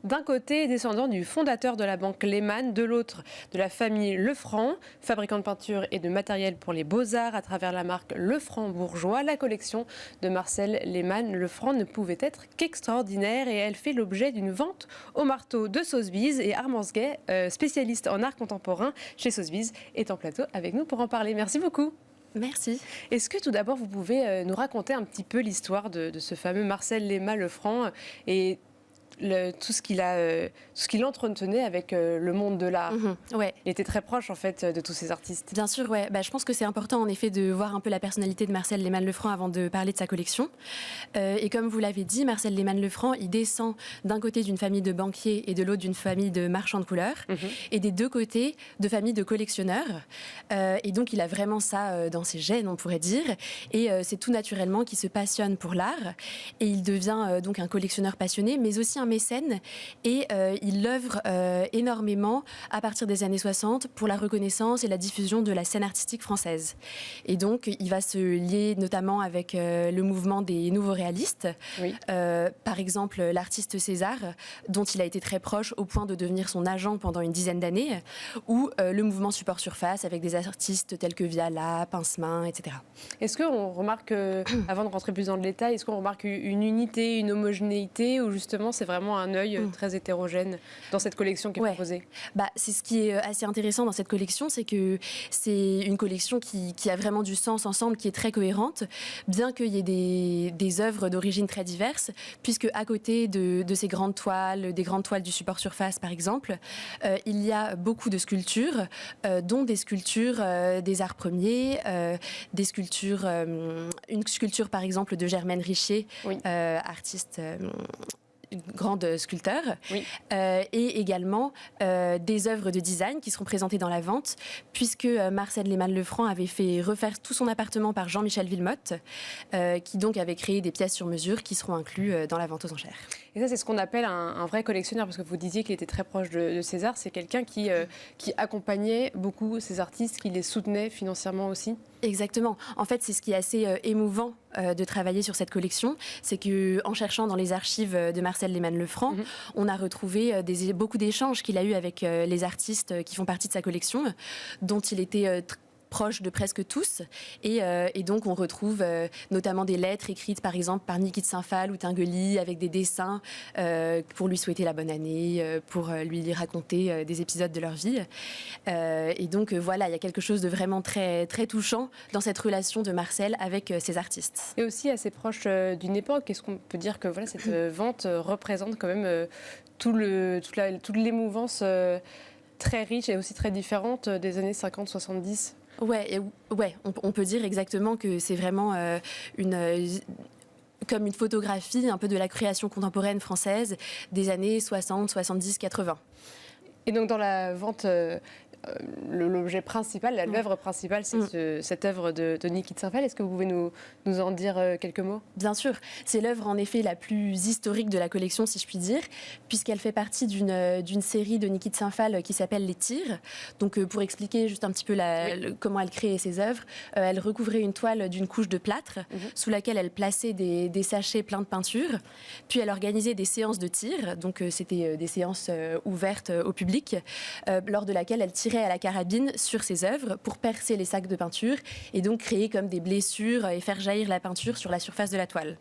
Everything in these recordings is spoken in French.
d'un côté descendant du fondateur de la banque Lehmann, de l'autre de la famille Lefranc, fabricant de peinture et de matériel pour les beaux-arts à travers la marque Lefranc Bourgeois. La collection de Marcel Lehmann Lefranc ne pouvait être qu'extraordinaire et elle fait l'objet d'une vente au marteau de Sotheby's. Et Armand Sguet, spécialiste en art contemporain chez Sotheby's, est en plateau avec nous pour en parler. Merci beaucoup. Merci. Est-ce que tout d'abord vous pouvez nous raconter un petit peu l'histoire de ce fameux Marcel Lehmann Lefranc et tout ce qu'il entretenait avec le monde de l'art. Ouais. Il était très proche en fait de tous ces artistes. Bien sûr, ouais. Je pense que c'est important en effet de voir un peu la personnalité de Marcel Lehmann Lefranc avant de parler de sa collection. Et comme vous l'avez dit, Marcel Lehmann Lefranc, il descend d'un côté d'une famille de banquiers et de l'autre d'une famille de marchands de couleurs, et des deux côtés de familles de collectionneurs. Et donc il a vraiment ça dans ses gènes, on pourrait dire. Et c'est tout naturellement qu'il se passionne pour l'art. Et il devient donc un collectionneur passionné, mais aussi un mécène, et il œuvre énormément à partir des années 60 pour la reconnaissance et la diffusion de la scène artistique française. Et donc il va se lier notamment avec le mouvement des nouveaux réalistes, par exemple l'artiste César, dont il a été très proche au point de devenir son agent pendant une dizaine d'années, ou le mouvement support surface avec des artistes tels que Viala, Pincemin, etc. Est-ce qu'on remarque, avant de rentrer plus dans le détail, est-ce qu'on remarque une unité, une homogénéité, ou justement c'est vraiment un œil très hétérogène dans cette collection qui est proposée? C'est ce qui est assez intéressant dans cette collection, c'est que c'est une collection qui a vraiment du sens ensemble, qui est très cohérente, bien qu'il y ait des œuvres d'origine très diverses, puisque à côté de ces grandes toiles, des grandes toiles du support surface par exemple, il y a beaucoup de sculptures, dont des sculptures des arts premiers, des sculptures, une sculpture par exemple de Germaine Richer, artiste grande sculpteur, et également des œuvres de design qui seront présentées dans la vente, puisque Marcel Lehmann Lefranc avait fait refaire tout son appartement par Jean-Michel Villemotte, qui donc avait créé des pièces sur mesure qui seront incluses dans la vente aux enchères. Et ça, c'est ce qu'on appelle un vrai collectionneur, parce que vous disiez qu'il était très proche de César. C'est quelqu'un qui accompagnait beaucoup ces artistes, qui les soutenait financièrement aussi. Exactement. En fait, c'est ce qui est assez émouvant de travailler sur cette collection, c'est qu'en cherchant dans les archives de Marcel Lehmann Lefranc, on a retrouvé beaucoup d'échanges qu'il a eu avec les artistes qui font partie de sa collection, dont il était proche de presque tous, et donc on retrouve notamment des lettres écrites par exemple par Niki de Saint-Phal ou Tinguely avec des dessins pour lui souhaiter la bonne année, pour lui raconter des épisodes de leur vie, et donc voilà, il y a quelque chose de vraiment très, très touchant dans cette relation de Marcel avec ses artistes. Et aussi assez proche d'une époque. Est-ce qu'on peut dire que voilà, cette vente représente quand même toute l'émouvance très riche et aussi très différente des années 50-70? On peut dire exactement que c'est vraiment comme une photographie un peu de la création contemporaine française des années 60, 70, 80. Et donc dans la vente, l'objet principal, l'œuvre principale, c'est cette œuvre de Niki de Saint-Phal. Est-ce que vous pouvez nous en dire quelques mots? Bien sûr, c'est l'œuvre en effet la plus historique de la collection, si je puis dire, puisqu'elle fait partie d'une série de Niki de Saint-Phal qui s'appelle Les Tirs. Donc pour expliquer juste un petit peu comment elle créait ses œuvres, elle recouvrait une toile d'une couche de plâtre sous laquelle elle plaçait des sachets pleins de peinture, puis elle organisait des séances de tir, donc c'était des séances ouvertes au public, lors de laquelle elle tirait à la carabine sur ses œuvres pour percer les sacs de peinture et donc créer comme des blessures et faire jaillir la peinture sur la surface de la toile.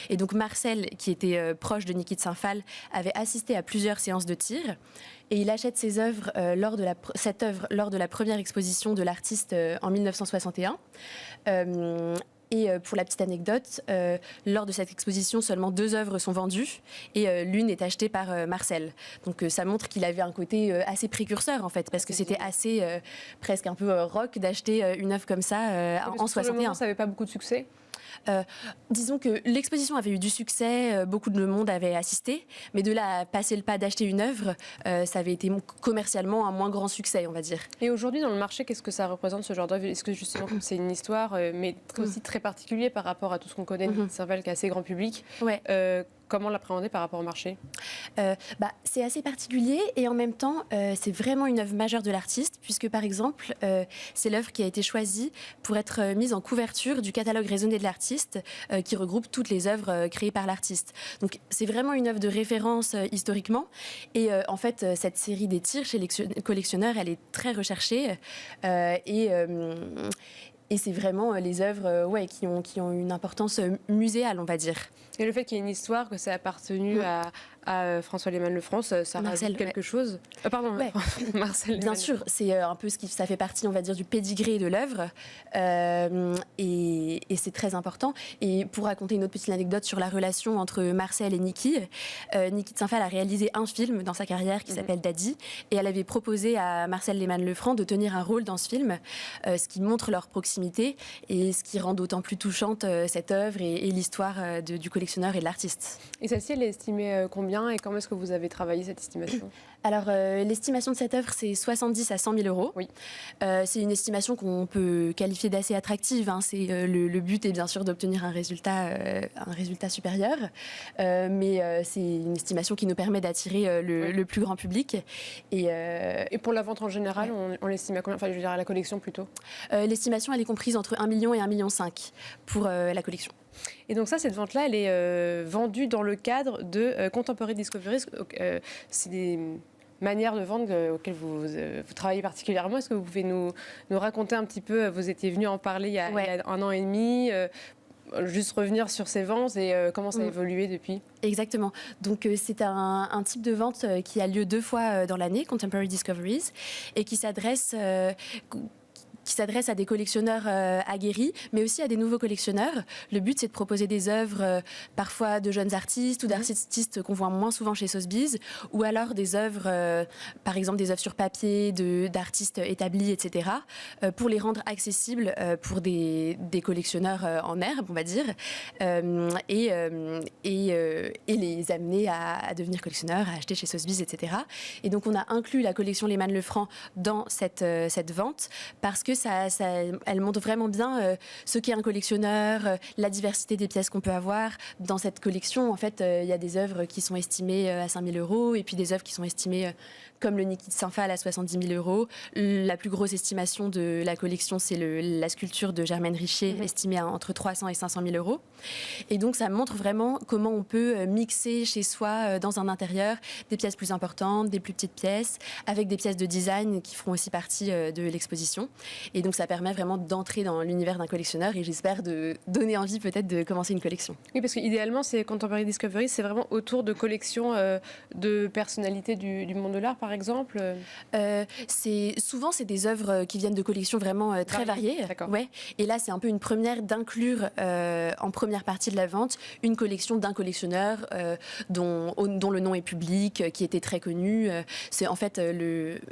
Et donc Marcel, qui était proche de Niki de Saint-Phal, avait assisté à plusieurs séances de tir et il achète cette œuvre lors de la première exposition de l'artiste en 1961. Et pour la petite anecdote, lors de cette exposition, seulement 2 œuvres sont vendues et l'une est achetée par Marcel. Donc ça montre qu'il avait un côté assez précurseur en fait, parce que c'était assez presque un peu rock d'acheter une œuvre comme ça en 61. Ça n'avait pas beaucoup de succès. Disons que l'exposition avait eu du succès, beaucoup de monde avait assisté, mais de là à passer le pas d'acheter une œuvre, ça avait été commercialement un moins grand succès, on va dire. Et aujourd'hui, dans le marché, qu'est-ce que ça représente ce genre d'œuvre? Est-ce que justement, c'est une histoire, mais aussi très particulier par rapport à tout ce qu'on connaît de Saint-Phal, qui est assez grand public, comment l'appréhender par rapport au marché? C'est assez particulier et en même temps, c'est vraiment une œuvre majeure de l'artiste, puisque par exemple, c'est l'œuvre qui a été choisie pour être mise en couverture du catalogue raisonné de l'artiste, qui regroupe toutes les œuvres créées par l'artiste. Donc c'est vraiment une œuvre de référence historiquement. Et en fait, cette série des tirs chez les collectionneurs, elle est très recherchée. Et c'est vraiment les œuvres qui ont une importance muséale, on va dire. Et le fait qu'il y ait une histoire, que ça a appartenu à François Lehmann-Lefranc, ça rajoute quelque chose. Pardon, ouais. Marcel. Bien sûr, c'est un peu ça fait partie, on va dire, du pédigré de l'œuvre, et c'est très important. Et pour raconter une autre petite anecdote sur la relation entre Marcel et Niki, Niki de Saint-Phal a réalisé un film dans sa carrière qui s'appelle Daddy, et elle avait proposé à Marcel Lehmann-Lefranc de tenir un rôle dans ce film, ce qui montre leur proximité et ce qui rend d'autant plus touchante cette œuvre et l'histoire du collectionneur et de l'artiste. Et celle-ci, elle est estimée combien et comment est-ce que vous avez travaillé cette estimation? Alors, l'estimation de cette œuvre, c'est 70 à 100 000 euros. Oui. C'est une estimation qu'on peut qualifier d'assez attractive. Hein. Le but est bien sûr d'obtenir un résultat supérieur, mais c'est une estimation qui nous permet d'attirer le plus grand public. Et pour la vente en général, on l'estime à combien? Enfin, je veux dire à la collection plutôt. L'estimation, elle est comprise entre 1 million et 1,5 million pour la collection. Et donc ça, cette vente-là, elle est vendue dans le cadre de Contemporary Discoveries. C'est des manières de vendre auxquelles vous travaillez particulièrement. Est-ce que vous pouvez nous raconter un petit peu, vous étiez venu en parler il y a 1 an et demi, juste revenir sur ces ventes et comment ça a évolué depuis? Exactement. Donc c'est un type de vente qui a lieu 2 fois dans l'année, Contemporary Discoveries, et qui s'adresse à des collectionneurs aguerris, mais aussi à des nouveaux collectionneurs. Le but, c'est de proposer des œuvres parfois de jeunes artistes ou d'artistes qu'on voit moins souvent chez Sotheby's, ou alors des œuvres, par exemple des œuvres sur papier d'artistes établis, etc., pour les rendre accessibles pour des collectionneurs en herbe, on va dire, et les amener à devenir collectionneurs, à acheter chez Sotheby's, etc. Et donc, on a inclus la collection Lehmann-Lefranc dans cette vente, parce que elle montre vraiment bien ce qu'est un collectionneur, la diversité des pièces qu'on peut avoir. Dans cette collection, en fait, il y a des œuvres qui sont estimées à 5 000 euros et puis des œuvres qui sont estimées, comme le Niki de Saint-Phal, à 70 000 euros. La plus grosse estimation de la collection, c'est la sculpture de Germaine Richer, estimée à entre 300 et 500 000 euros. Et donc, ça montre vraiment comment on peut mixer chez soi, dans un intérieur, des pièces plus importantes, des plus petites pièces, avec des pièces de design qui feront aussi partie de l'exposition. Et donc, ça permet vraiment d'entrer dans l'univers d'un collectionneur et j'espère de donner envie peut-être de commencer une collection. Oui, parce qu'idéalement, c'est Contemporary Discovery, c'est vraiment autour de collections de personnalités du monde de l'art, par exemple. Souvent, c'est des œuvres qui viennent de collections vraiment très variées. Ouais. Et là, c'est un peu une première d'inclure en première partie de la vente une collection d'un collectionneur dont le nom est public, qui était très connu. C'est en fait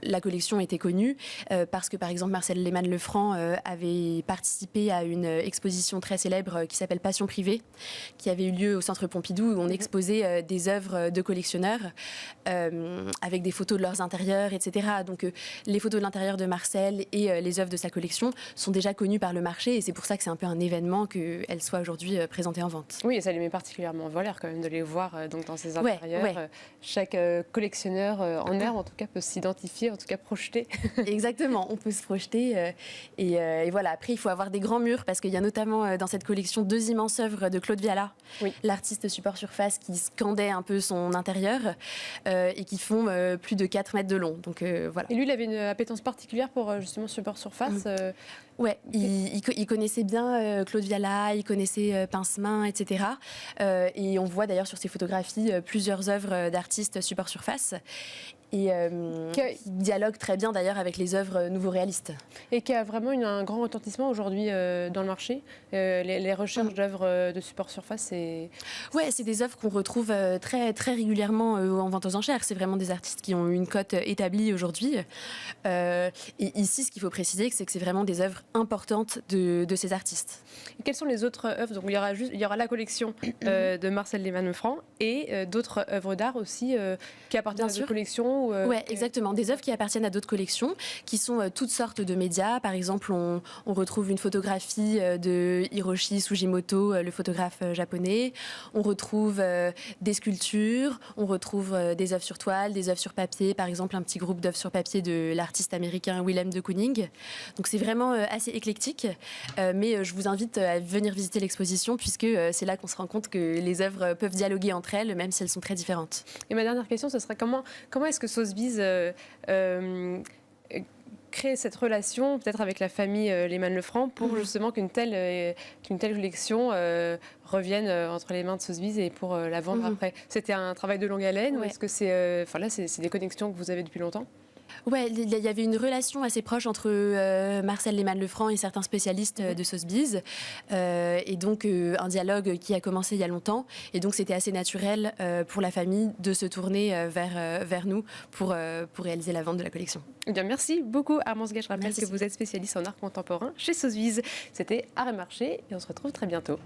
la collection était connue parce que, par exemple, Marcel Lehmann-Lefranc avait participé à une exposition très célèbre qui s'appelle Passion privée, qui avait eu lieu au Centre Pompidou, où on exposait des œuvres de collectionneurs avec des photos de leurs intérieurs, etc. Donc les photos de l'intérieur de Marcel et les œuvres de sa collection sont déjà connues par le marché et c'est pour ça que c'est un peu un événement qu'elles soient aujourd'hui présentées en vente. Oui, et ça les met particulièrement en valeur quand même de les voir donc dans ces intérieurs. Chaque collectionneur en herbe, en tout cas, peut s'identifier, en tout cas projeter. Exactement, on peut se projeter. Et voilà, après, il faut avoir des grands murs parce qu'il y a notamment dans cette collection 2 immenses œuvres de Claude Viala, l'artiste support surface qui scandait un peu son intérieur et qui font plus de 4 mètres de long. Donc, voilà. Et lui, il avait une appétence particulière pour justement support surface. Ouais, il connaissait bien Claude Viala, il connaissait Pince-Main, etc. Et on voit d'ailleurs sur ses photographies plusieurs œuvres d'artistes support surface. Et qui dialogue très bien d'ailleurs avec les œuvres nouveau réalistes. Et qui a vraiment un grand retentissement aujourd'hui dans le marché. Les recherches d'œuvres de support surface, c'est des œuvres qu'on retrouve très, très régulièrement en vente aux enchères. C'est vraiment des artistes qui ont une cote établie aujourd'hui. Et ici, ce qu'il faut préciser, c'est que c'est vraiment des œuvres importante de ces artistes. Et quelles sont les autres œuvres? Donc, il y aura la collection de Marcel Lehmann-Lefranc et d'autres œuvres d'art aussi qui appartiennent à d'autres collections Oui, exactement. Des œuvres qui appartiennent à d'autres collections, qui sont toutes sortes de médias. Par exemple, on retrouve une photographie de Hiroshi Sugimoto, le photographe japonais. On retrouve des sculptures, on retrouve des œuvres sur toile, des œuvres sur papier. Par exemple, un petit groupe d'œuvres sur papier de l'artiste américain Willem de Kooning. Donc c'est vraiment assez éclectique, mais je vous invite à venir visiter l'exposition puisque c'est là qu'on se rend compte que les œuvres peuvent dialoguer entre elles, même si elles sont très différentes. Et ma dernière question, ce serait comment est-ce que Sotheby's crée cette relation peut-être avec la famille Lehmann-Lefranc pour justement qu'une telle collection revienne entre les mains de Sotheby's et pour la vendre après? C'était un travail de longue haleine ou est-ce que c'est c'est des connexions que vous avez depuis longtemps? Ouais, il y avait une relation assez proche entre Marcel Lehmann-Lefranc et certains spécialistes de Sotheby's, et donc un dialogue qui a commencé il y a longtemps, et donc c'était assez naturel pour la famille de se tourner vers nous pour réaliser la vente de la collection. Eh bien, merci beaucoup Armance Gay. Je rappelle que vous êtes spécialiste en art contemporain chez Sotheby's. C'était Art et Marché et on se retrouve très bientôt.